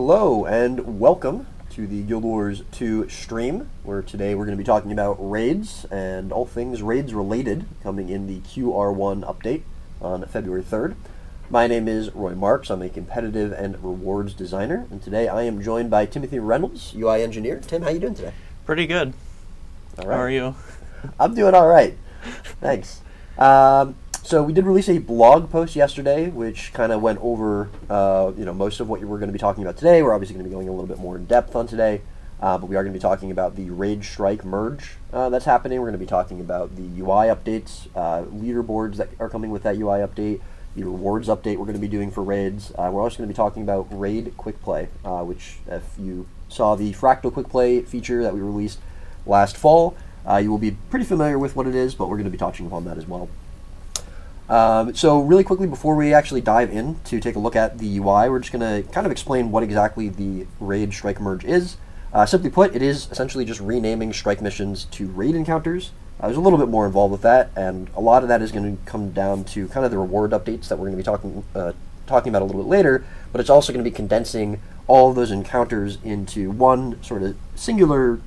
Hello and welcome to the Guild Wars 2 stream, where today we're going to be talking about raids and all things raids related coming in the QR1 update on February 3rd. My name is Roy Marks. I'm a competitive and rewards designer, and today I am joined by Timothy Reynolds, UI engineer. Tim, how you doing today? Pretty good. All right. How are you? I'm doing all right. Thanks. So we did release a blog post yesterday, which kind of went over, most of what we're going to be talking about today. We're obviously going to be going a little bit more in depth on today, but we are going to be talking about the Raid Strike merge that's happening. We're going to be talking about the UI updates, leaderboards that are coming with that UI update, the rewards update we're going to be doing for raids. We're also going to be talking about Raid Quick Play, which if you saw the Fractal Quick Play feature that we released last fall, you will be pretty familiar with what it is, but we're going to be touching upon that as well. So really quickly, before we actually dive in to take a look at the UI, we're just going to kind of explain what exactly the Raid Strike Merge is. Simply put, it is essentially just renaming strike missions to raid encounters. There's a little bit more involved with that, and a lot of that is going to come down to kind of the reward updates that we're going to be talking about a little bit later, but it's also going to be condensing all of those encounters into one sort of singular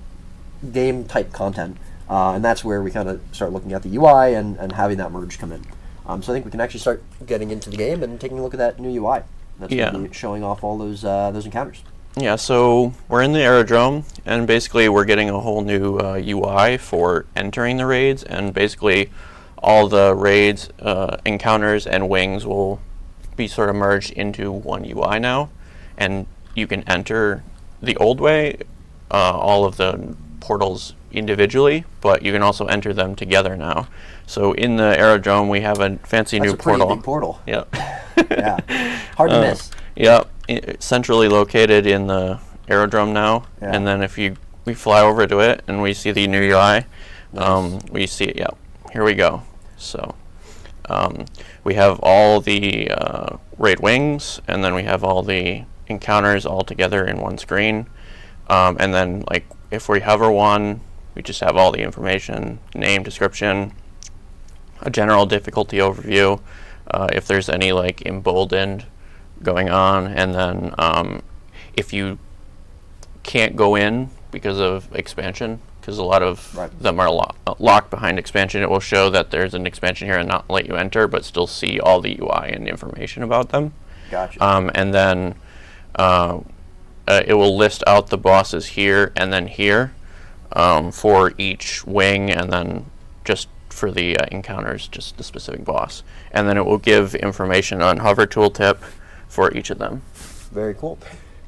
game-type content, and that's where we kind of start looking at the UI and having that merge come in. So I think we can actually start getting into the game and taking a look at that new UI. That's going to be showing off all those encounters. Yeah, so we're in the aerodrome, and basically we're getting a whole new UI for entering the raids, and basically all the raids, encounters, and wings will be sort of merged into one UI now, and you can enter the old way, all of the portals individually, but you can also enter them together now. So in the aerodrome, we have a fancy new portal. That's a pretty big portal. Yep. Yeah. Hard to miss. Yep. Centrally located in the aerodrome now, and then if we fly over to it and we see the new UI, nice. We see it. Yep. Here we go. So we have all the raid wings, and then we have all the encounters all together in one screen, and then like if we hover one, we just have all the information, name, description, a general difficulty overview, if there's any like emboldened going on, and then if you can't go in because of expansion, because a lot of them are locked behind expansion, it will show that there's an expansion here and not let you enter, but still see all the UI and information about them. Gotcha. And then it will list out the bosses here and then here for each wing, and then just for the encounters, just the specific boss. And then it will give information on hover tooltip for each of them. Very cool.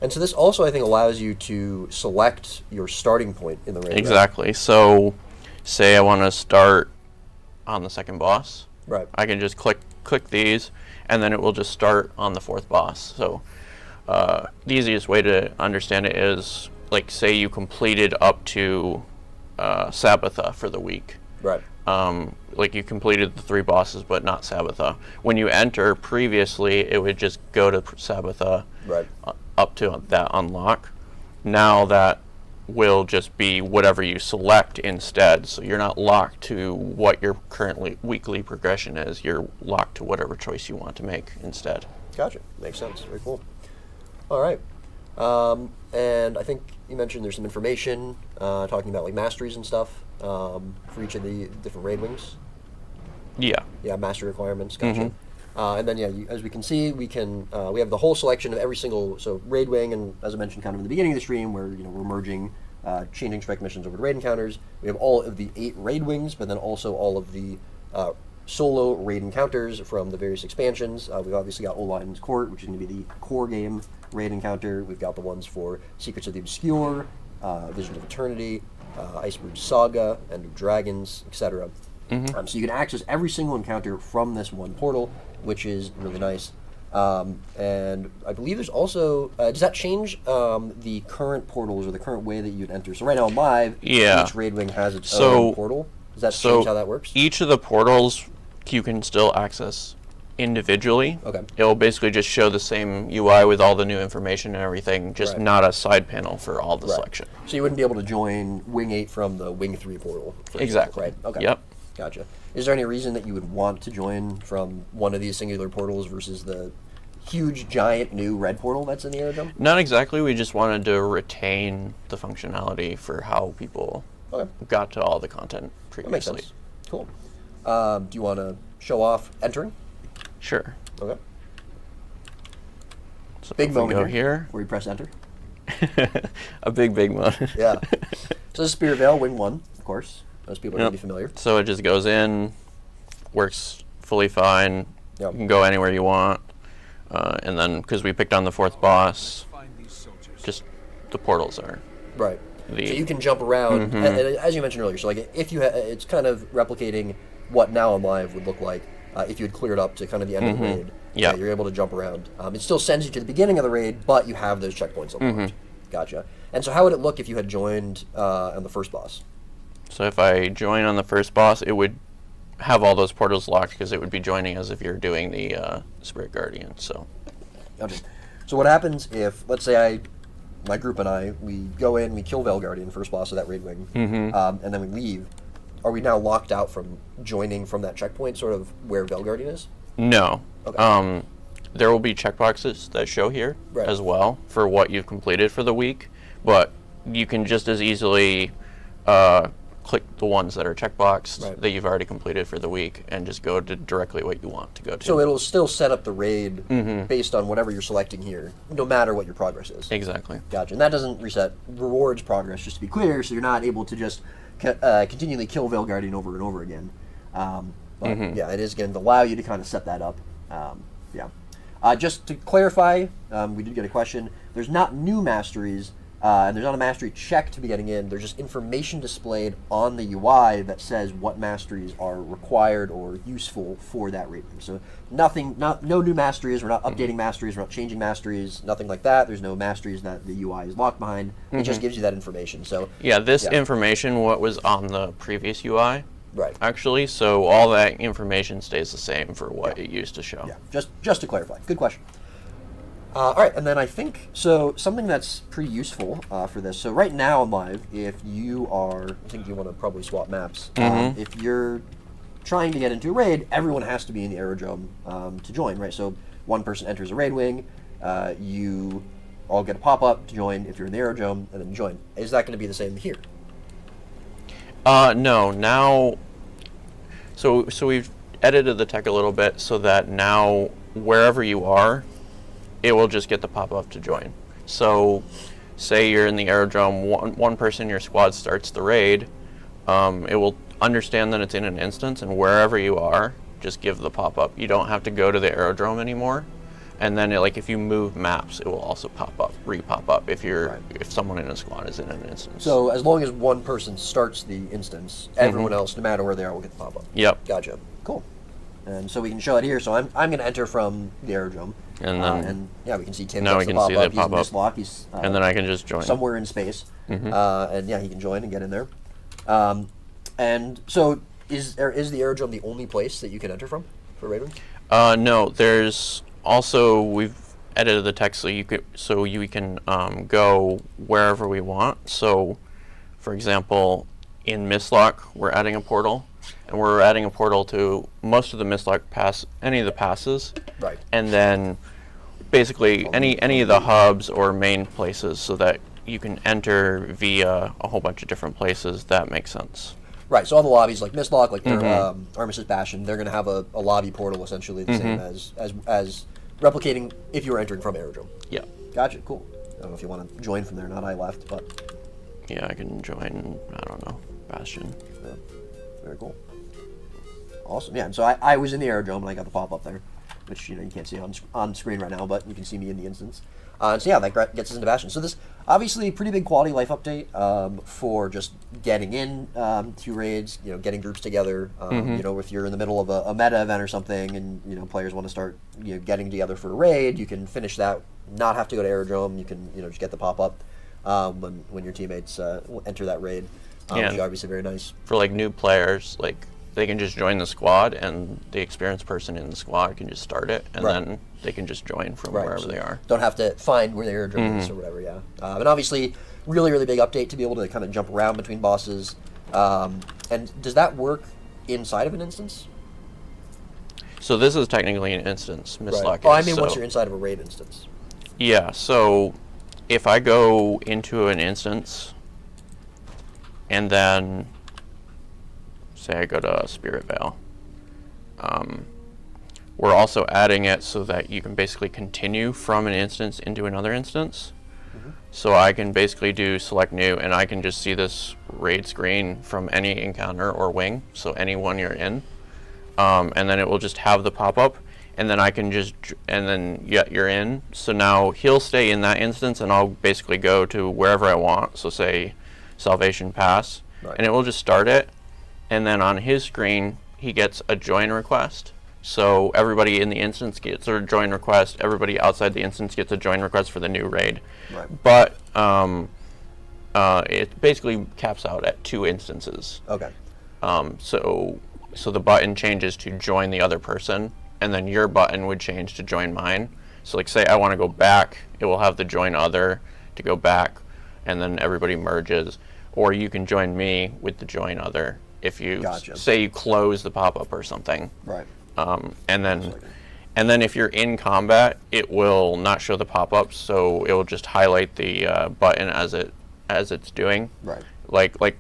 And so this also, I think, allows you to select your starting point in the raid. Exactly. Right? So say I want to start on the second boss. Right. I can just click these, and then it will just start on the fourth boss. So the easiest way to understand it is, like, say you completed up to Sabbatha for the week. Right. Like you completed the 3 bosses, but not Sabbatha. When you enter, previously it would just go to Sabbatha, right, up to that unlock. Now that will just be whatever you select instead. So you're not locked to what your currently weekly progression is. You're locked to whatever choice you want to make instead. Gotcha. Makes sense. Very cool. All right. And I think you mentioned there's some information talking about like masteries and stuff for each of the different raid wings. Yeah. Yeah, mastery requirements. Gotcha. And then as we can see, we have the whole selection of every single raid wing, and as I mentioned kind of in the beginning of the stream, where we're merging changing strike missions over to raid encounters. We have all of the 8 raid wings, but then also all of the solo raid encounters from the various expansions. We've obviously got Olion's Court, which is going to be the core game raid encounter. We've got the ones for Secrets of the Obscure, Visions of Eternity, Iceberg Saga, End of Dragons, etc. So you can access every single encounter from this one portal, which is really nice. And I believe there's also, does that change the current portals or the current way that you'd enter? So right now on live, each raid wing has its own portal. Does that change how that works? Each of the portals you can still access individually. Okay. It will basically just show the same UI with all the new information and everything, just not a side panel for all the selection. So you wouldn't be able to join Wing 8 from the Wing 3 portal, for exactly. Example, right? Okay. Yep. Gotcha. Is there any reason that you would want to join from one of these singular portals versus the huge, giant new red portal that's in the aerodrome? Not exactly. We just wanted to retain the functionality for how people got to all the content That makes previously. sense. Cool. Do you want to show off entering? Sure. Okay. So Big if we moment go here, here. where you press enter. A big moment. Yeah. So this is Spirit Veil, Wing 1, of course. Most people are going Yep. to be familiar. So it just goes in, works fully fine. Yep. You can go anywhere you want. And then, because we picked on the 4th boss, just the portals are. Right. The, So you can jump around, and as you mentioned earlier. So like, if you, it's kind of replicating what Now on Live would look like if you had cleared up to kind of the end of the raid. Yeah. You're able to jump around. It still sends you to the beginning of the raid, but you have those checkpoints unlocked. Gotcha. And so how would it look if you had joined on the first boss? So if I join on the first boss, it would have all those portals locked because it would be joining as if you're doing the Spirit Guardian. So. Okay. So what happens if, let's say my group and I, we go in, we kill Veil Guardian, first boss of that raid wing, and then we leave. Are we now locked out from joining from that checkpoint, sort of where Veil Guardian is? No. Okay. There will be checkboxes that show here Right. as well for what you've completed for the week, but you can just as easily click the ones that are checkboxed Right. that you've already completed for the week and just go to directly what you want to go to. So it'll still set up the raid based on whatever you're selecting here, no matter what your progress is. Exactly. Gotcha. And that doesn't reset rewards progress, just to be clear, so you're not able to just continually kill Veil Guardian over and over again. But yeah, it is going to allow you to kind of set that up. Yeah. Just to clarify, we did get a question. There's not new masteries, and there's not a mastery check to be getting in. There's just information displayed on the UI that says what masteries are required or useful for that rating. So no new masteries. We're not updating masteries. We're not changing masteries. Nothing like that. There's no masteries that the UI is locked behind. It just gives you that information. So Yeah, this information, what was on the previous UI, right. actually, so all that information stays the same for what it used to show. Yeah, just to clarify. Good question. All right, and then I think, so something that's pretty useful for this. So right now on Live, if you are, I think you want to probably swap maps. If you're trying to get into a raid, everyone has to be in the aerodrome to join, right? So one person enters a raid wing, you all get a pop-up to join if you're in the aerodrome, and then you join. Is that going to be the same here? No, now, so we've edited the tech a little bit so that now wherever you are, it will just get the pop-up to join. So say you're in the aerodrome, one person in your squad starts the raid, it will understand that it's in an instance, and wherever you are, just give the pop-up. You don't have to go to the aerodrome anymore. And then, if you move maps, it will also pop up, re-pop up if someone in a squad is in an instance. So as long as one person starts the instance, everyone else, no matter where they are, will get the pop-up. Yep. Gotcha. Cool. And so we can show it here. So I'm going to enter from the aerodrome. And then and yeah, we can see Tim now gets we the can see pop-up. the He's in pop-up. this lock. He's and then I can just join. somewhere in space. And yeah, he can join and get in there. And so is the aerodrome the only place that you can enter from for raid wing? No, there's also, we've edited the text so you can go wherever we want. So, for example, in Mistlock, we're adding a portal, and we're adding a portal to most of the Mistlock pass, any of the passes, Right. and then basically any of the hubs or main places, so that you can enter via a whole bunch of different places. That makes sense. Right, so all the lobbies, like Mistlock, like Armistice Bastion, they're going to have a lobby portal essentially the same as replicating if you were entering from aerodrome. Yeah. Gotcha, cool. I don't know if you want to join from there or not. I left, but Yeah, I can join, I don't know, Bastion. yeah, very cool. Awesome, yeah, and so I was in the aerodrome and I got the pop-up there, which you can't see on screen right now, but you can see me in the instance. So yeah, that gets us into Bastion. So this obviously pretty big quality life update for just getting in to raids, getting groups together. If you're in the middle of a meta event or something, and players want to start getting together for a raid, you can finish that, not have to go to aerodrome. You can just get the pop up when your teammates enter that raid. Which is obviously very nice for new players. They can just join the squad, and the experienced person in the squad can just start it, and then they can just join from wherever so they are. Don't have to find where the airdrop is or whatever, yeah. And obviously, really, really big update to be able to kind of jump around between bosses. And does that work inside of an instance? So this is technically an instance, Miss Right. Luck. Oh, I mean once you're inside of a raid instance. Yeah, so if I go into an instance and then say I go to Spirit Vale, we're also adding it so that you can basically continue from an instance into another instance. So I can basically do select new, and I can just see this raid screen from any encounter or wing, so any one you're in. And then it will just have the pop-up, and then I can just, and then yeah, you're in. So now he'll stay in that instance, and I'll basically go to wherever I want. So say Salvation Pass, Right. and it will just start it. And then on his screen, he gets a join request. So everybody in the instance gets a join request. Everybody outside the instance gets a join request for the new raid. Right. But it basically caps out at 2 instances. Okay. So the button changes to join the other person, and then your button would change to join mine. So like say I want to go back, it will have the join other to go back, and then everybody merges. Or you can join me with the join other if you Gotcha. say you close the pop-up or something. Right. And then if you're in combat, it will not show the pop-up, so it will just highlight the button as it's doing. Right. Like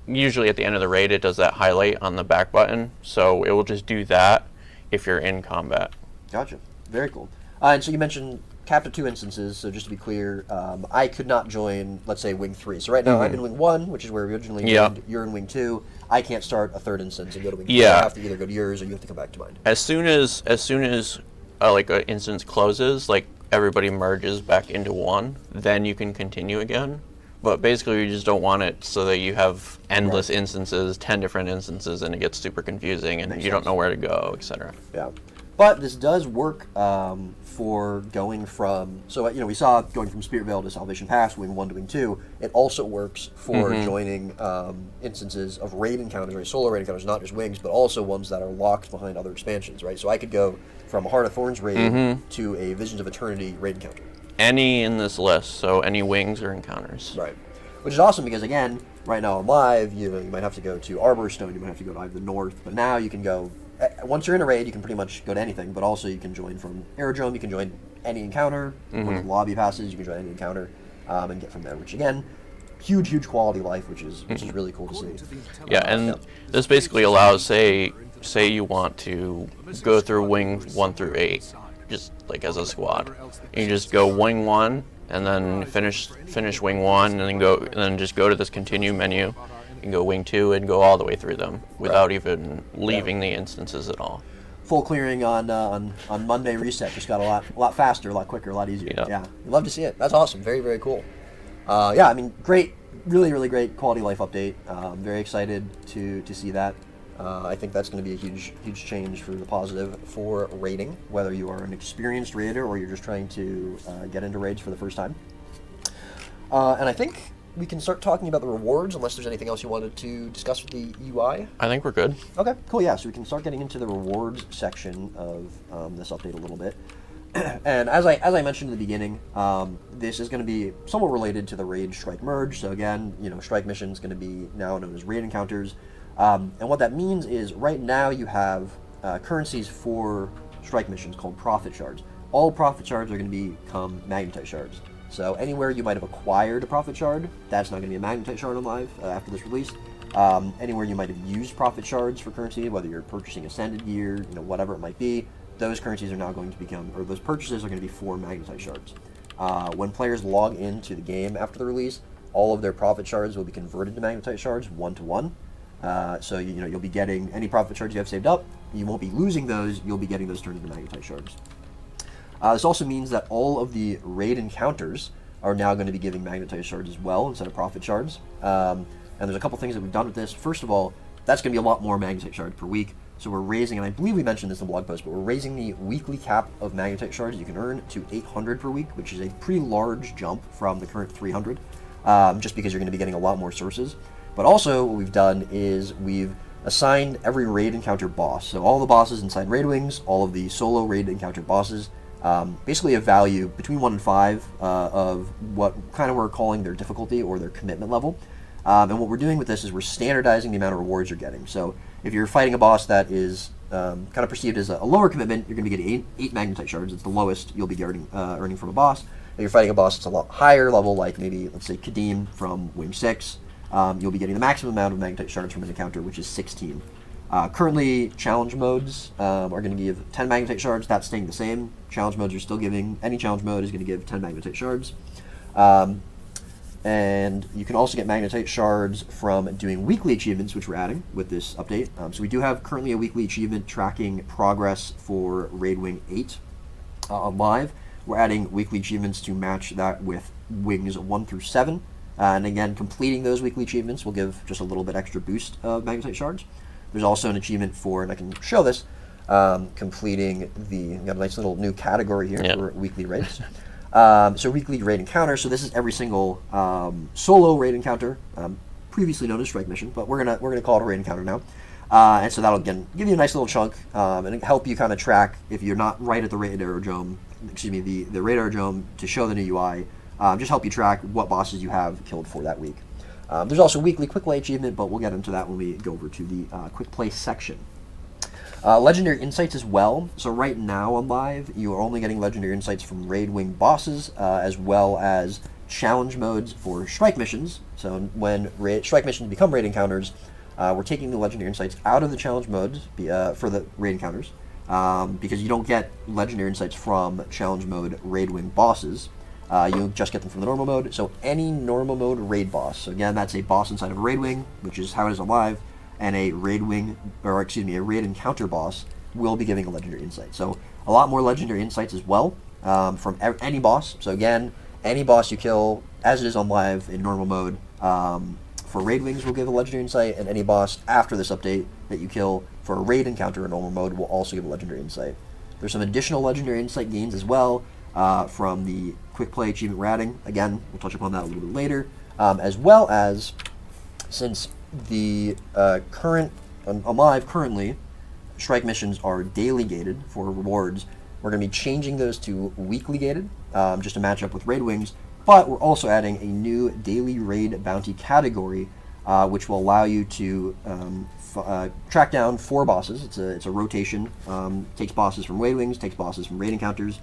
usually at the end of the raid, it does that highlight on the back button, so it will just do that if you're in combat. Gotcha. Very cool. And so you mentioned capped at 2 instances, so just to be clear, I could not join, let's say, Wing 3. So right now I'm in Wing 1, which is where we originally joined. You're in Wing 2. I can't start a 3rd instance and go to Wing 3. I have to either go to yours or you have to come back to mine. As soon as like an instance closes, like everybody merges back into one, then you can continue again. But basically, we just don't want it so that you have endless instances, 10 different instances, and it gets super confusing, and you don't know where to go, etc. Yeah. But this does work for going from, so we saw going from Spirit Vale to Salvation Pass, Wing 1 to Wing 2. It also works for joining instances of raid encounters, right? Solo raid encounters, not just wings, but also ones that are locked behind other expansions, right? So I could go from a Heart of Thorns raid to a Visions of Eternity raid encounter. Any in this list, so any wings or encounters. Right. Which is awesome because, again, right now on live, you might have to go to Arborstone, you might have to go to Eye of the North, but now you can go, once you're in a raid, you can pretty much go to anything, but also you can join from Aerodrome, you can join any encounter, when the lobby passes, you can join any encounter, and get from there, which, again, huge quality life, which is really cool to see. Yeah, and this basically allows, say you want to go through wings 1 through 8, just like as a squad. You just go wing 1 and then finish wing 1 and then just go to this continue menu. You can go wing 2 and go all the way through them without even leaving the instances at all. Full clearing on Monday reset just got a lot faster, a lot quicker, a lot easier. Yeah, you love to see it. That's awesome. Very cool. Yeah, I mean, great, really great quality life update. Very excited to see that. I think that's going to be a huge change for the positive for raiding, whether you are an experienced raider or you're just trying to get into raids for the first time. And I think we can start talking about the rewards, unless there's anything else you wanted to discuss with the UI. I think we're good. Okay, cool, yeah, so we can start getting into the rewards section of this update a little bit. And as I mentioned in the beginning, this is going to be somewhat related to the raid strike merge. So again, strike mission is going to be now known as raid encounters. And what that means is right now you have currencies for strike missions called profit shards. All profit shards are going to become magnetite shards. So anywhere you might have acquired a profit shard, that's not going to be a magnetite shard on live after this release. Anywhere you might have used profit shards for currency, whether you're purchasing ascended gear, whatever it might be, those currencies are now going to become, or those purchases are going to be for magnetite shards. When players log into the game after the release, all of their profit shards will be converted to magnetite shards 1-to-1. So you'll be getting any profit shards you have saved up. You won't be losing those. You'll be getting those turned into magnetite shards. This also means that all of the raid encounters are now going to be giving magnetite shards as well instead of profit shards. And there's a couple things that we've done with this. First of all, that's going to be a lot more magnetite shards per week. So we're raising, and I believe we mentioned this in the blog post, but we're raising the weekly cap of magnetite shards you can earn to 800 per week, which is a pretty large jump from the current 300, just because you're going to be getting a lot more sources. But also, what we've done is we've assigned every raid encounter boss. So all the bosses inside Raid Wings, all of the solo raid encounter bosses, basically a value between 1 and 5 of what kind of we're calling their difficulty or their commitment level. And what we're doing with this is we're standardizing the amount of rewards you're getting. So if you're fighting a boss that is kind of perceived as a lower commitment, you're going to be getting eight magnetite shards. It's the lowest you'll be earning from a boss. If you're fighting a boss that's a lot higher level, like maybe, let's say, Kadim from Wing 6, you'll be getting the maximum amount of magnetite shards from an encounter, which is 16. Currently, challenge modes are going to give 10 magnetite shards. That's staying the same. Challenge modes are still giving, any challenge mode is going to give 10 magnetite shards. And you can also get magnetite shards from doing weekly achievements, which we're adding with this update. So we do have currently a weekly achievement tracking progress for Raid Wing 8 on live. We're adding weekly achievements to match that with Wings 1 through 7. And again, completing those weekly achievements will give just a little bit extra boost of magnetite shards. There's also an achievement for, and I can show this, completing we've got a nice little new category here for weekly raids. So weekly raid encounter. So this is every single solo raid encounter, previously known as strike mission, but we're gonna call it a raid encounter now. And so that'll again give you a nice little chunk and help you kind of track if you're not right at the raid aerodrome. Excuse me, the raid aerodrome to show the new UI. Just help you track what bosses you have killed for that week. There's also weekly quick play achievement, but we'll get into that when we go over to the quick play section. Legendary insights as well. So right now on live, you are only getting legendary insights from raid wing bosses, as well as challenge modes for strike missions. So when strike missions become raid encounters, we're taking the legendary insights out of the challenge modes for the raid encounters, because you don't get legendary insights from challenge mode raid wing bosses. You just get them from the normal mode. So any normal mode raid boss, so again, that's a boss inside of a raid wing, which is how it is on live, and a raid encounter boss will be giving a legendary insight. So a lot more legendary insights as well from any boss. So again, any boss you kill, as it is on live in normal mode, for raid wings will give a legendary insight, and any boss after this update that you kill for a raid encounter in normal mode will also give a legendary insight. There's some additional legendary insight gains as well from the quick play achievement we're adding. Again, we'll touch upon that a little bit later, as well as, since the currently strike missions are daily gated for rewards, we're going to be changing those to weekly gated, just to match up with raid wings. But we're also adding a new daily raid bounty category, which will allow you to track down 4 bosses. It's a rotation. Takes bosses from raid wings, takes bosses from raid encounters,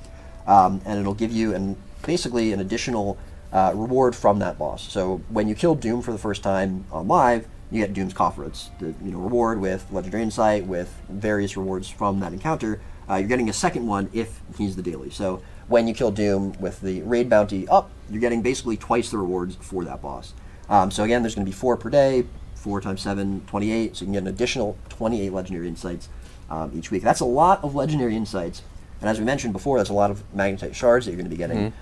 and it'll give you basically an additional reward from that boss. So when you kill Doom for the first time on live, you get Doom's coffer. It's the reward with legendary insight, with various rewards from that encounter. You're getting a second one if he's the daily. So when you kill Doom with the raid bounty up, you're getting basically twice the rewards for that boss. So again, there's going to be 4 per day, 4 times 7, 28. So you can get an additional 28 legendary insights each week. That's a lot of legendary insights. And as we mentioned before, that's a lot of magnetite shards that you're going to be getting.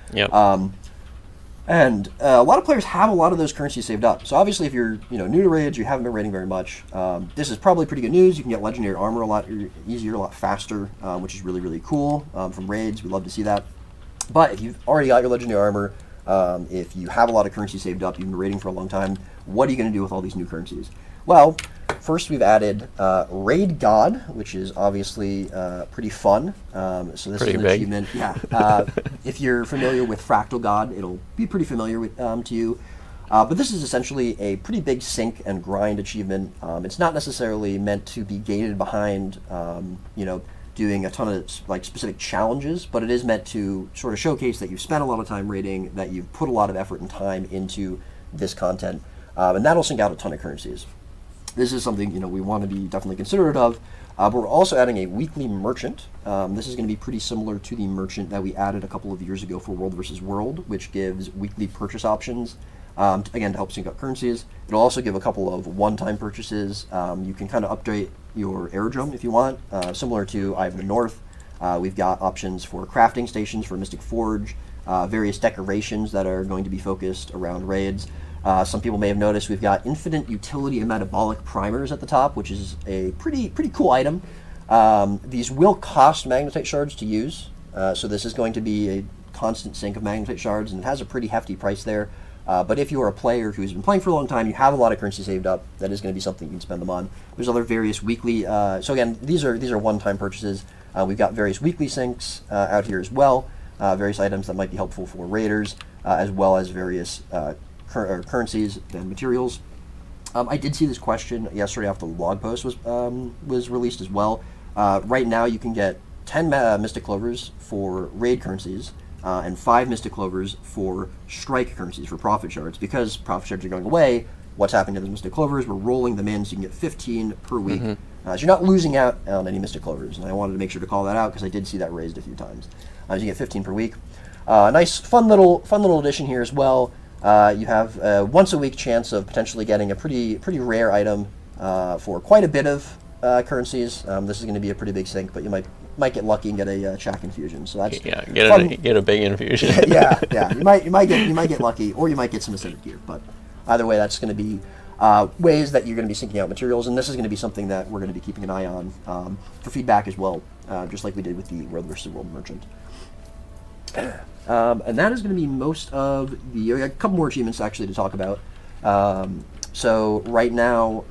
And a lot of players have a lot of those currencies saved up. So obviously, if you're new to raids, you haven't been raiding very much, this is probably pretty good news. You can get legendary armor a lot easier, a lot faster, which is really, really cool from raids. We love to see that. But if you've already got your legendary armor, if you have a lot of currency saved up, you've been raiding for a long time, what are you going to do with all these new currencies? Well, first we've added Raid God, which is obviously pretty fun. So this pretty is an big achievement. Yeah. If you're familiar with Fractal God, it'll be pretty familiar with, to you. But this is essentially a pretty big sync and grind achievement. It's not necessarily meant to be gated behind, doing a ton of specific challenges, but it is meant to sort of showcase that you've spent a lot of time raiding, that you've put a lot of effort and time into this content, and that'll sync out a ton of currencies. This is something we want to be definitely considerate of, but we're also adding a weekly merchant. This is going to be pretty similar to the merchant that we added a couple of years ago for World vs. World, which gives weekly purchase options, again, to help sync up currencies. It'll also give a couple of one-time purchases. You can kind of update your aerodrome if you want, similar to Eye of the North. We've got options for crafting stations for Mystic Forge, various decorations that are going to be focused around raids. Some people may have noticed we've got infinite utility and metabolic primers at the top, which is a pretty cool item. These will cost magnetite shards to use, so this is going to be a constant sink of magnetite shards, and it has a pretty hefty price there. But if you are a player who's been playing for a long time, you have a lot of currency saved up, that is going to be something you can spend them on. There's other various weekly, so again, these are one-time purchases. We've got various weekly syncs out here as well, various items that might be helpful for raiders, as well as various currencies and materials. I did see this question yesterday after the blog post was released as well. Right now, you can get 10 Mystic Clovers for raid currencies and 5 Mystic Clovers for strike currencies for profit shards. Because profit shards are going away, what's happening to those Mystic Clovers? We're rolling them in so you can get 15 per week. So you're not losing out on any Mystic Clovers. And I wanted to make sure to call that out because I did see that raised a few times. So you get 15 per week. Nice, fun little addition here as well. You have a once a week chance of potentially getting a pretty rare item for quite a bit of currencies. This is going to be a pretty big sink, but you might get lucky and get a Chak infusion. So that's get a big infusion. yeah. You might get lucky, or you might get some acidic gear. But either way, that's going to be ways that you're going to be sinking out materials, and this is going to be something that we're going to be keeping an eye on for feedback as well, just like we did with the World vs. World Merchant. And that is going to be most of a couple more achievements actually to talk about. So right now,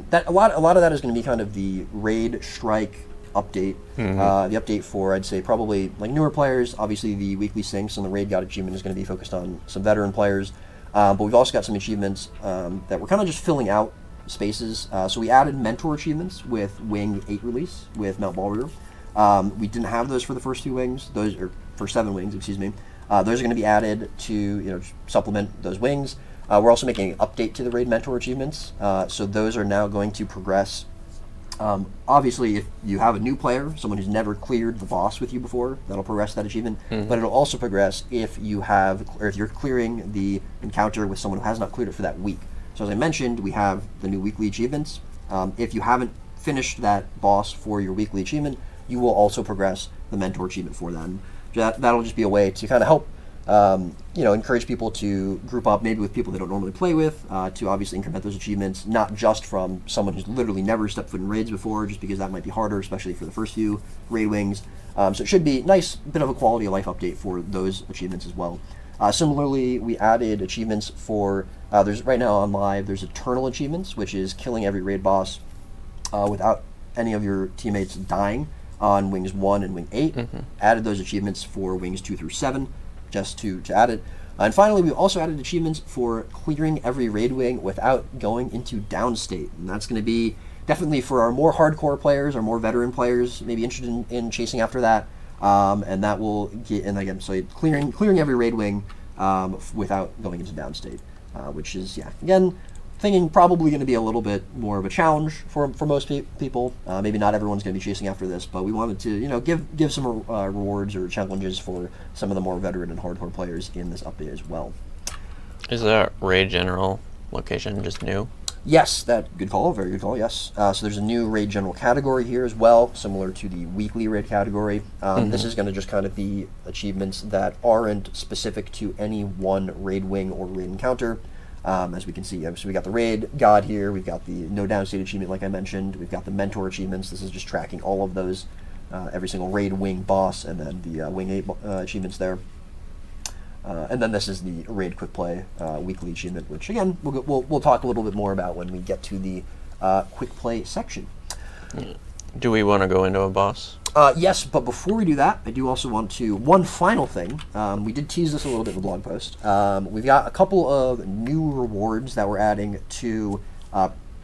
that a lot of that is going to be kind of the raid strike update. The update for, I'd say, probably like newer players. Obviously, the weekly syncs and the raid god achievement is going to be focused on some veteran players. But we've also got some achievements that we're kind of just filling out spaces. So we added mentor achievements with Wing 8 release with Mount Balrog. We didn't have those for the first 2 wings. Those are for 7 wings, excuse me. Those are going to be added to supplement those wings. We're also making an update to the raid mentor achievements. So those are now going to progress. Obviously, if you have a new player, someone who's never cleared the boss with you before, that'll progress that achievement. But it'll also progress if you're clearing the encounter with someone who has not cleared it for that week. So as I mentioned, we have the new weekly achievements. If you haven't finished that boss for your weekly achievement, you will also progress the mentor achievement for them. That'll just be a way to kind of help encourage people to group up maybe with people they don't normally play with, to obviously increment those achievements, not just from someone who's literally never stepped foot in raids before, just because that might be harder, especially for the first few raid wings. So it should be a nice bit of a quality of life update for those achievements as well. Similarly, we added achievements for, there's right now on live, there's Eternal achievements, which is killing every raid boss without any of your teammates dying on Wings 1 and Wing 8. Added those achievements for Wings 2 through 7, just to add it. And finally, we also added achievements for clearing every raid wing without going into downstate. And that's going to be definitely for our more hardcore players, our more veteran players, maybe interested in chasing after that. And that will get, and again, so clearing every raid wing without going into downstate, which is, again, thinking probably going to be a little bit more of a challenge for most people. Maybe not everyone's going to be chasing after this, but we wanted to give some rewards or challenges for some of the more veteran and hardcore players in this update as well. Is that raid general location just new? Yes, good call, very good call. Yes, so there's a new raid general category here as well, similar to the weekly raid category. This is going to just kind of be achievements that aren't specific to any one raid wing or raid encounter. As we can see, so we got the raid god here, we've got the no downstate achievement like I mentioned, we've got the mentor achievements. This is just tracking all of those, every single raid wing boss, and then the wing 8 achievements there. And then this is the raid quick play weekly achievement, which again we'll talk a little bit more about when we get to the quick play section. Do we want to go into a boss? Yes, but before we do that, I do also want to, one final thing, we did tease this a little bit in the blog post. We've got a couple of new rewards that we're adding to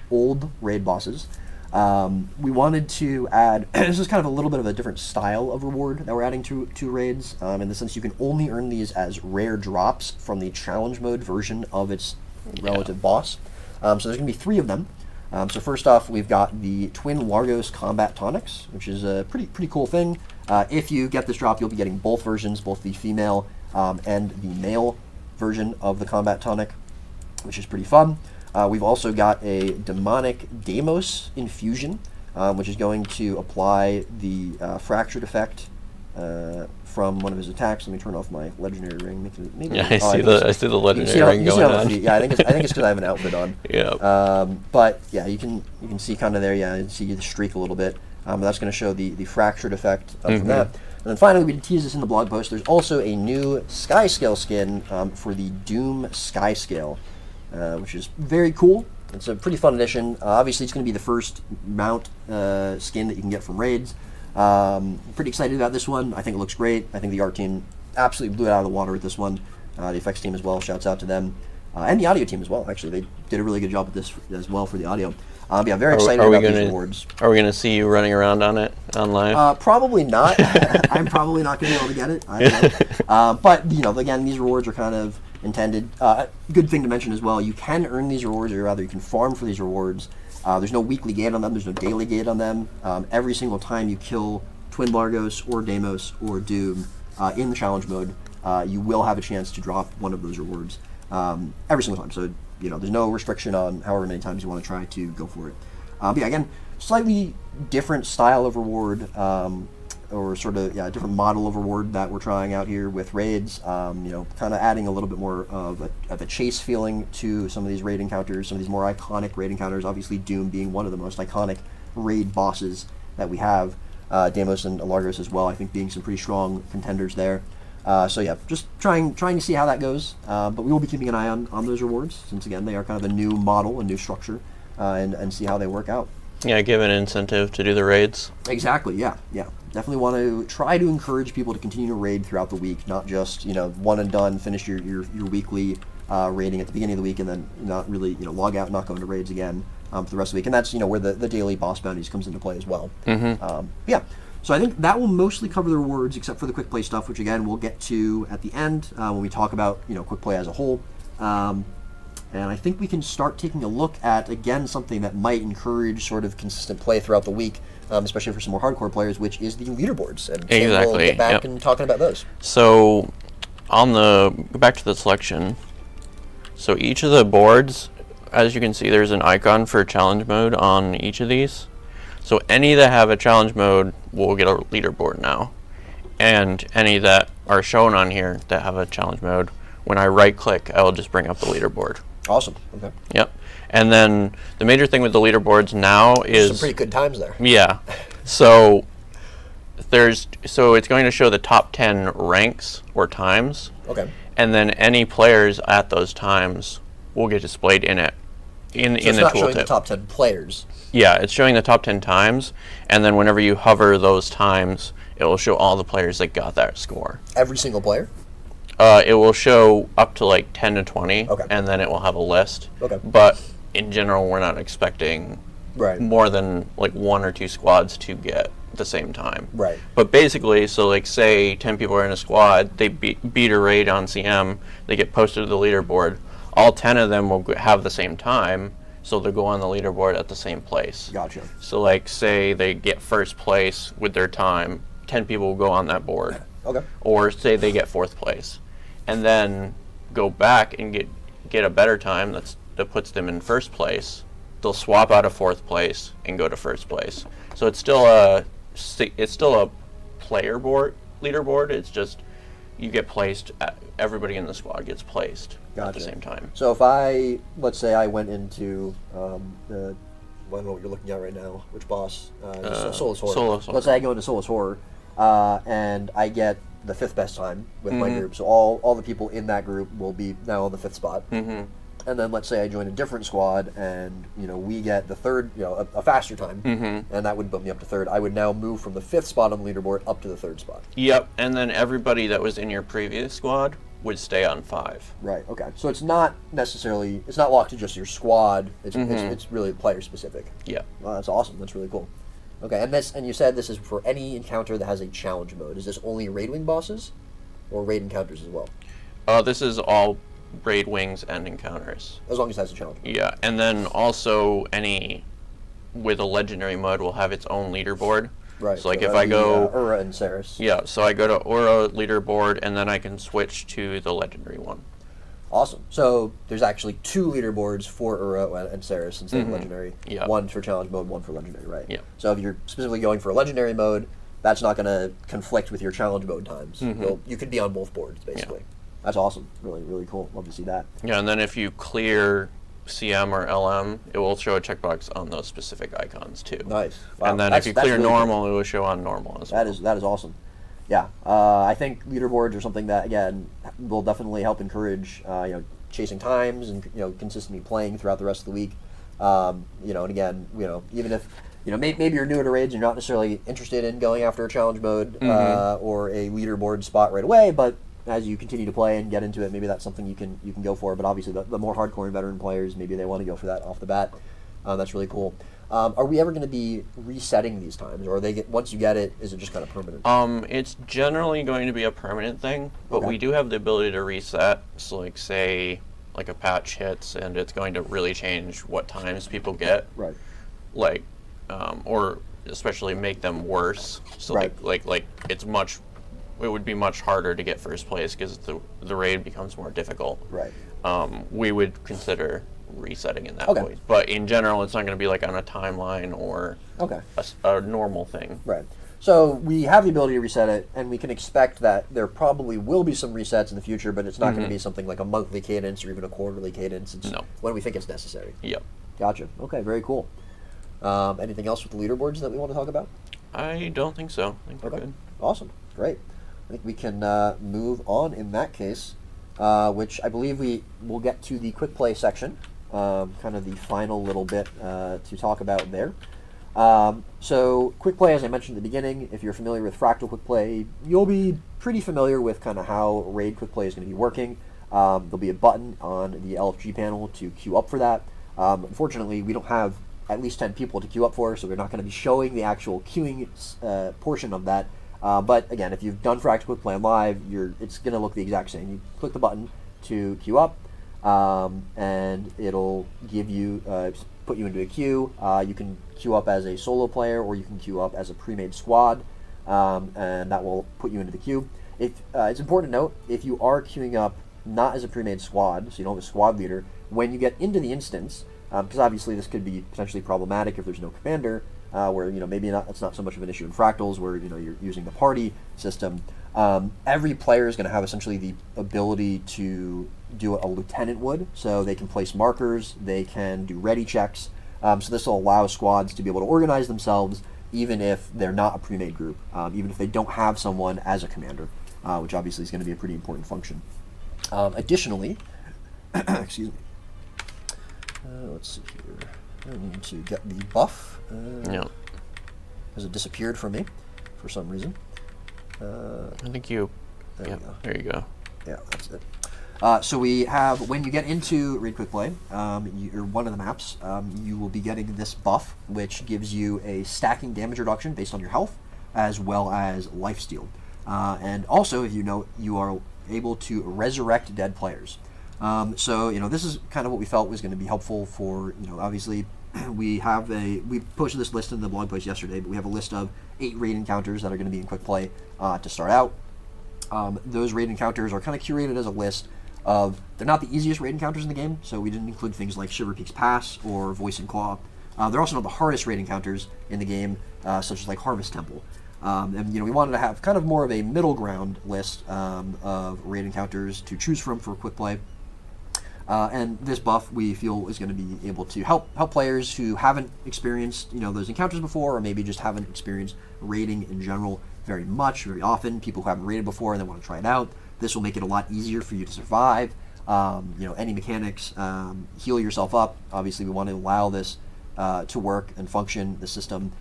old raid bosses. We wanted to add, this is kind of a little bit of a different style of reward that we're adding to raids, in the sense you can only earn these as rare drops from the challenge mode version of its relative boss. So there's going to be 3 of them. So first off, we've got the Twin Largos Combat Tonics, which is a pretty cool thing. If you get this drop, you'll be getting both versions, both the female and the male version of the Combat Tonic, which is pretty fun. We've also got a Demonic Deimos Infusion, which is going to apply the Fractured effect from one of his attacks. Let me turn off my legendary ring. I see the legendary ring going on. Yeah, I think it's because I have an outfit on. Yeah. But yeah, you can see kind of there. Yeah, you see the streak a little bit. That's going to show the fractured effect from that. And then finally, we tease this in the blog post. There's also a new Sky Scale skin for the Doom Sky Scale, which is very cool. It's a pretty fun addition. Obviously, it's going to be the first mount skin that you can get from raids. Pretty excited about this one. I think it looks great. I think the art team absolutely blew it out of the water with this one. The effects team as well, shouts out to them. and the audio team as well. Actually, they did a really good job with this as well for the audio. Yeah, very excited are we about gonna, these rewards. Are we going to see you running around on it on live? Probably not. I'm probably not going to be able to get it. I don't know. But, again, these rewards are kind of intended. Good thing to mention as well, you can earn these rewards, or rather you can farm for these rewards. There's no weekly gate on them. There's no daily gate on them. Every single time you kill Twin Largos or Deimos or Doom in the challenge mode, you will have a chance to drop one of those rewards every single time. So, there's no restriction on however many times you want to try to go for it. But yeah, again, slightly different style of reward, or sort of, a different model of reward that we're trying out here with raids. Kind of adding a little bit more of a chase feeling to some of these raid encounters, some of these more iconic raid encounters. Obviously, Doom being one of the most iconic raid bosses that we have. Deimos and Largos as well, I think, being some pretty strong contenders there. So yeah, just trying to see how that goes. But we will be keeping an eye on those rewards, since again they are kind of a new model, a new structure, and see how they work out. Yeah, give an incentive to do the raids. Exactly. Yeah. Definitely want to try to encourage people to continue to raid throughout the week, not just one and done, finish your weekly raiding at the beginning of the week, and then not really log out, not go into raids again for the rest of the week. And that's where the daily boss bounties comes into play as well. Yeah. So I think that will mostly cover the rewards, except for the quick play stuff, which again we'll get to at the end when we talk about quick play as a whole. And I think we can start taking a look at, again, something that might encourage sort of consistent play throughout the week, especially for some more hardcore players, which is the leaderboards. And exactly. We'll get back and talking about those. So go back to the selection. So each of the boards, as you can see, there's an icon for challenge mode on each of these. So any that have a challenge mode will get a leaderboard now. And any that are shown on here that have a challenge mode, when I right click, I will just bring up the leaderboard. Awesome. Okay. Yep. And then the major thing with the leaderboards now is some pretty good times there. Yeah. So it's going to show the top 10 ranks or times. Okay. And then any players at those times will get displayed in it. In the tooltip. It's not showing the top 10 players. Yeah, it's showing the top 10 times, and then whenever you hover those times, it will show all the players that got that score. Every single player? It will show up to like 10 to 20, okay. And then it will have a list. Okay. But in general, we're not expecting more than like 1 or 2 squads to get the same time. Right. But basically, so like say 10 people are in a squad, they beat a raid on CM, they get posted to the leaderboard, all 10 of them will have the same time, so they'll go on the leaderboard at the same place. Gotcha. So like say they get first place with their time, 10 people will go on that board. Okay. Or say they get 4th place, and then go back and get a better time that puts them in 1st place. They'll swap out of 4th place and go to 1st place. So it's still a player leaderboard. It's just you get placed. Everybody in the squad gets placed at the same time. So if let's say I went into I don't know what you're looking at right now. Which boss? Soulless Horror. Soulless Horror. Let's say I go into Soulless Horror, and I get the 5th best time with my group. So all the people in that group will be now on the 5th spot. Mm-hmm. And then let's say I join a different squad, and we get the 3rd, a faster time, and that would bump me up to 3rd. I would now move from the 5th spot on the leaderboard up to the 3rd spot. Yep, and then everybody that was in your previous squad would stay on 5. Right. Okay. So it's not locked to just your squad. It's really player specific. Yeah. Wow, that's awesome. That's really cool. Okay, and you said this is for any encounter that has a challenge mode. Is this only raid wing bosses, or raid encounters as well? This is all raid wings and encounters. As long as that's a challenge mode. Yeah, and then also any with a legendary mode will have its own leaderboard. Right. So like if I go Ura and Ceres. Yeah, so I go to Ura leaderboard, and then I can switch to the legendary one. Awesome. So there's actually 2 leaderboards for Ura and Ceres instead of legendary. Yeah. One for challenge mode, one for legendary, right? Yeah. So if you're specifically going for a legendary mode, that's not going to conflict with your challenge mode times. You could be on both boards, basically. Yeah. That's awesome. Really, really cool. Love to see that. Yeah, and then if you clear CM or LM, it will show a checkbox on those specific icons too. Nice. Wow. And then if you clear really normal, cool. It will show on normal as well. That is awesome. Yeah, I think leaderboards are something that, again, will definitely help encourage chasing times and consistently playing throughout the rest of the week. And again, even if maybe you're new to raids and you're not necessarily interested in going after a challenge mode or a leaderboard spot right away, but as you continue to play and get into it, maybe that's something you can go for. But obviously, the more hardcore and veteran players, maybe they want to go for that off the bat. That's really cool. Are we ever going to be resetting these times, or once you get it, is it just kind of permanent? It's generally going to be a permanent thing, but we do have the ability to reset. So, like, say, like a patch hits, and it's going to really change what times people get. Right. Like, or especially make them worse. So, right. like it's much. It would be much harder to get first place because the raid becomes more difficult. Right. We would consider resetting in that okay. way. But in general, it's not going to be like on a timeline or okay. a normal thing. Right. So we have the ability to reset it, and we can expect that there probably will be some resets in the future, but it's not going to be something like a monthly cadence or even a quarterly cadence. It's when we think it's necessary. Yep. Gotcha. Okay, very cool. Anything else with the leaderboards that we want to talk about? I don't think so. I think we're good. Awesome. Great. I think we can move on in that case, which I believe we will get to the quick play section, kind of the final little bit to talk about there. So quick play, as I mentioned at the beginning, if you're familiar with Fractal quick play, you'll be pretty familiar with kind of how raid quick play is going to be working. There'll be a button on the LFG panel to queue up for that. Unfortunately, we don't have at least 10 people to queue up for, so we're not going to be showing the actual queuing portion of that. But again, if you've done Fractal quick play on live, it's going to look the exact same. You click the button to queue up, and it'll give you put you into a queue. You can queue up as a solo player, or you can queue up as a pre-made squad, and that will put you into the queue. It's important to note, if you are queuing up not as a pre-made squad, so you don't have a squad leader, when you get into the instance, because obviously this could be potentially problematic if there's no commander, where maybe it's not so much of an issue in Fractals, where you're using the party system. Every player is going to have essentially the ability to do what a lieutenant would, so they can place markers, they can do ready checks. So this will allow squads to be able to organize themselves, even if they're not a pre-made group, even if they don't have someone as a commander, which obviously is going to be a pretty important function. Additionally, excuse me. Let's see here. I need to get the buff. Has it disappeared from me for some reason? I think you. There you go. Yeah, that's it. So we have, when you get into Raid Quick Play, or one of the maps, you will be getting this buff, which gives you a stacking damage reduction based on your health, as well as lifesteal. And also, if you know, you are able to resurrect dead players. So this is kind of what we felt was going to be helpful for, obviously we posted this list in the blog post yesterday, but we have a list of 8 raid encounters that are going to be in quick play to start out. Those raid encounters are kind of curated as a list of, they're not the easiest raid encounters in the game, so we didn't include things like Shiver Peaks Pass or Voice and Claw. They're also not the hardest raid encounters in the game, such as like Harvest Temple. And we wanted to have kind of more of a middle ground list of raid encounters to choose from for quick play. And this buff, we feel, is going to be able to help players who haven't experienced those encounters before, or maybe just haven't experienced raiding in general very often. People who haven't raided before and they want to try it out. This will make it a lot easier for you to survive. Any mechanics, heal yourself up. Obviously, we want to allow this to work and function, the system,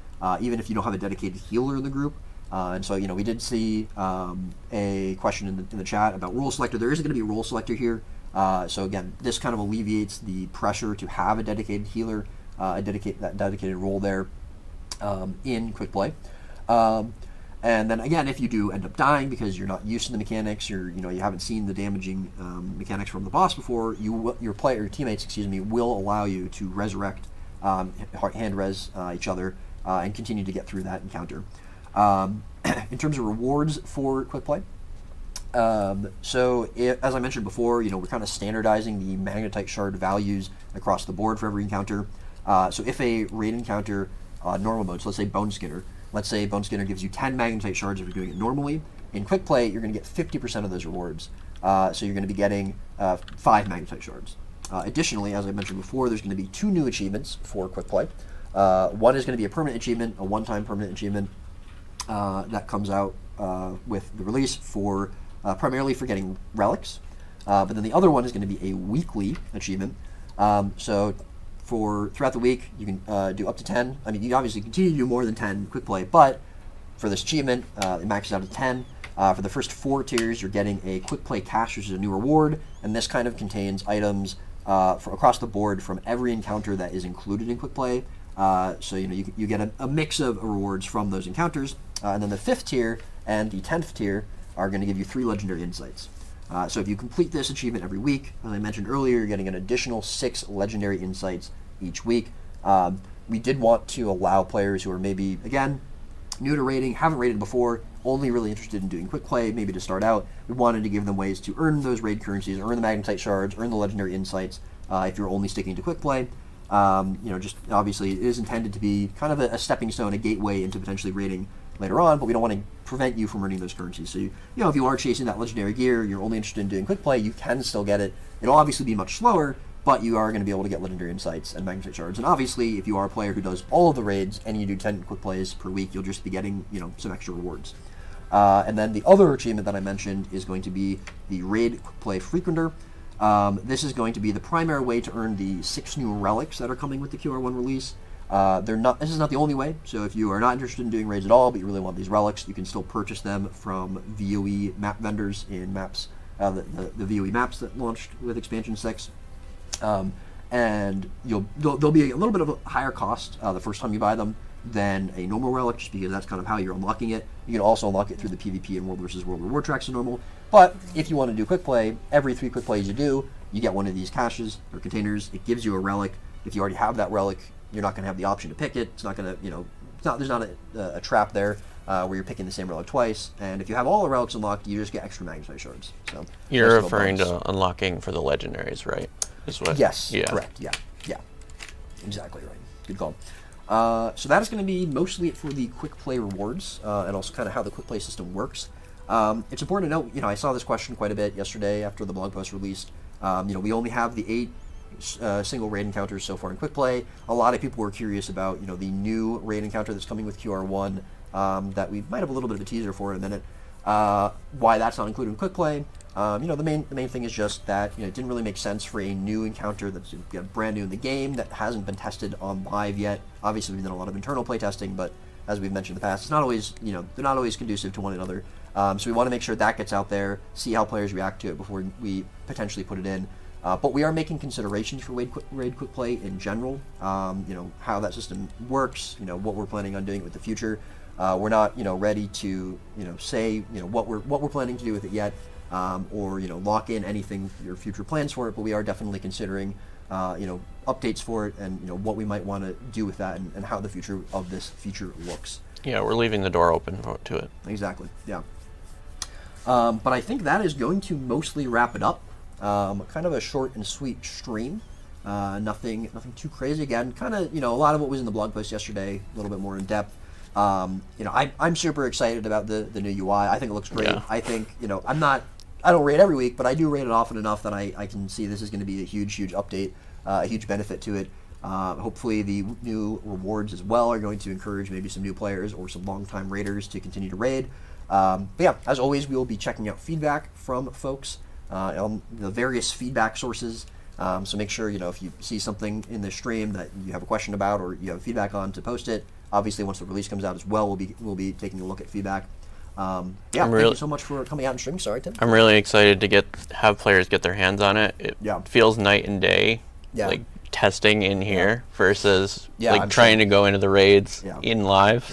even if you don't have a dedicated healer in the group. And so, we did see a question in the chat about role selector. There isn't going to be a role selector here. So again, this kind of alleviates the pressure to have a dedicated healer, dedicated role there in quick play. And then again, if you do end up dying because you're not used to the mechanics, you haven't seen the damaging mechanics from the boss before, your teammates, will allow you to resurrect, hand res each other, and continue to get through that encounter. In terms of rewards for quick play, as I mentioned before, we're kind of standardizing the magnetite shard values across the board for every encounter. So if a raid encounter, normal mode, so let's say Bone Skinner gives you 10 magnetite shards if you're doing it normally. In quick play, you're going to get 50% of those rewards. So you're going to be getting 5 magnetite shards. Additionally, as I mentioned before, there's going to be 2 new achievements for quick play. One is going to be a permanent achievement, a one-time permanent achievement that comes out with the release for primarily for getting relics. But then the other one is going to be a weekly achievement. So throughout the week, you can do up to 10. I mean, you obviously continue to do more than 10 quick play, but for this achievement, it maxes out at 10. For the first 4 tiers, you're getting a quick play cache, which is a new reward, and this kind of contains items across the board from every encounter that is included in quick play. So you get a mix of rewards from those encounters. And then the 5th tier and the 10th tier are going to give you 3 legendary insights. So if you complete this achievement every week, as I mentioned earlier, you're getting an additional 6 legendary insights each week. We did want to allow players who are maybe, again, new to raiding, haven't raided before, only really interested in doing quick play, maybe to start out. We wanted to give them ways to earn those raid currencies, earn the magnetite shards, earn the legendary insights if you're only sticking to quick play. Just obviously it is intended to be kind of a stepping stone, a gateway into potentially raiding later on, but we don't want to prevent you from earning those currencies. So, if you are chasing that legendary gear, you're only interested in doing quick play, you can still get it. It'll obviously be much slower, but you are going to be able to get legendary insights and magnetite shards. And obviously, if you are a player who does all of the raids and you do 10 quick plays per week, you'll just be getting, some extra rewards. And then the other achievement that I mentioned is going to be the Raid Quick Play Frequenter. This is going to be the primary way to earn the 6 new relics that are coming with the QR1 release. This is not the only way, so if you are not interested in doing raids at all, but you really want these relics, you can still purchase them from VOE map vendors in maps, the VOE maps that launched with Expansion 6. And they'll be a little bit of a higher cost the first time you buy them than a normal relic, just because that's kind of how you're unlocking it. You can also unlock it through the PvP and World vs. World reward tracks as normal. But if you want to do quick play, every 3 quick plays you do, you get one of these caches or containers. It gives you a relic. If you already have that relic, you're not going to have the option to pick it. It's not going to, there's not a trap there where you're picking the same relic twice. And if you have all the relics unlocked, you just get extra magnetite shards. So you're referring to unlocking for the legendaries, right? Yes, yeah. Correct. Yeah, exactly right. Good call. So that is going to be mostly it for the quick play rewards and also kind of how the quick play system works. It's important to note, I saw this question quite a bit yesterday after the blog post released. We only have the 8 single raid encounters so far in quick play. A lot of people were curious about the new raid encounter that's coming with QR1 that we might have a little bit of a teaser for in a minute. Why that's not included in quick play. The main thing is just that it didn't really make sense for a new encounter that's brand new in the game that hasn't been tested on live yet. Obviously, we've done a lot of internal play testing, but as we've mentioned in the past, it's not always they're not always conducive to one another. So we want to make sure that gets out there, see how players react to it before we potentially put it in. But we are making considerations for raid quick play in general. How that system works. What we're planning on doing with the future. We're not ready to say what we're planning to do with it yet. Or lock in anything your future plans for it, but we are definitely considering updates for it and what we might want to do with that and how the future of this feature looks. Yeah, we're leaving the door open to it. Exactly. Yeah. But I think that is going to mostly wrap it up. Kind of a short and sweet stream. Nothing too crazy. Again, kind of a lot of what was in the blog post yesterday, a little bit more in depth. I'm super excited about the new UI. I think it looks great. Yeah. I think I don't raid every week, but I do raid it often enough that I can see this is going to be a huge update, a huge benefit to it. Hopefully the new rewards as well are going to encourage maybe some new players or some longtime raiders to continue to raid. But yeah, as always, we will be checking out feedback from folks on the various feedback sources. So make sure, if you see something in the stream that you have a question about or you have feedback on, to post it. Obviously, once the release comes out as well, we'll be taking a look at feedback. Thank you so much for coming out and streaming. Sorry, Tim. I'm really excited to have players get their hands on it. It feels night and day, like testing in here versus trying to go into the raids in live.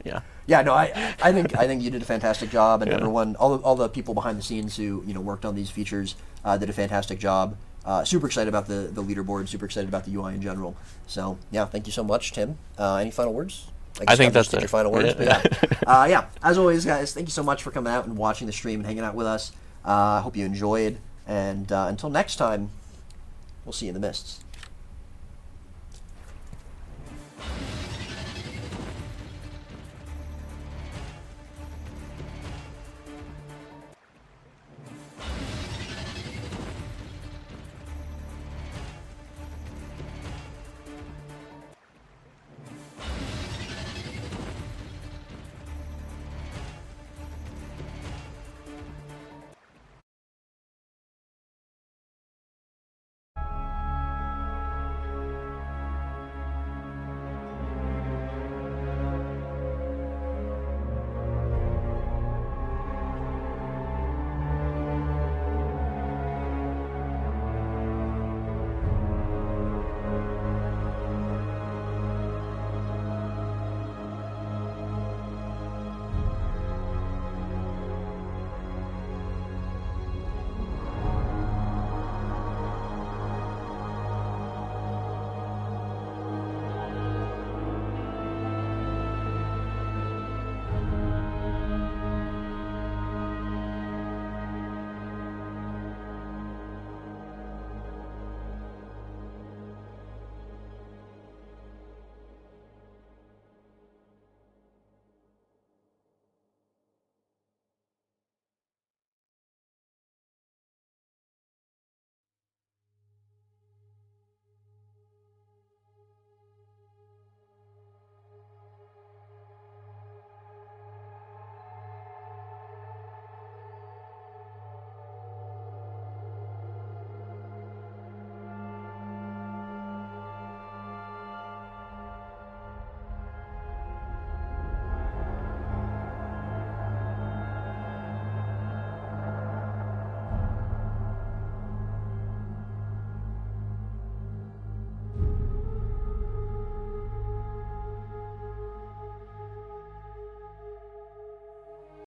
Yeah. So I think you did a fantastic job, and everyone, all the people behind the scenes who worked on these features did a fantastic job. Super excited about the leaderboard. Super excited about the UI in general. So thank you so much, Tim. Any final words? I think that's your final words. But as always, guys, thank you so much for coming out and watching the stream and hanging out with us. I hope you enjoyed, and until next time, we'll see you in the mists.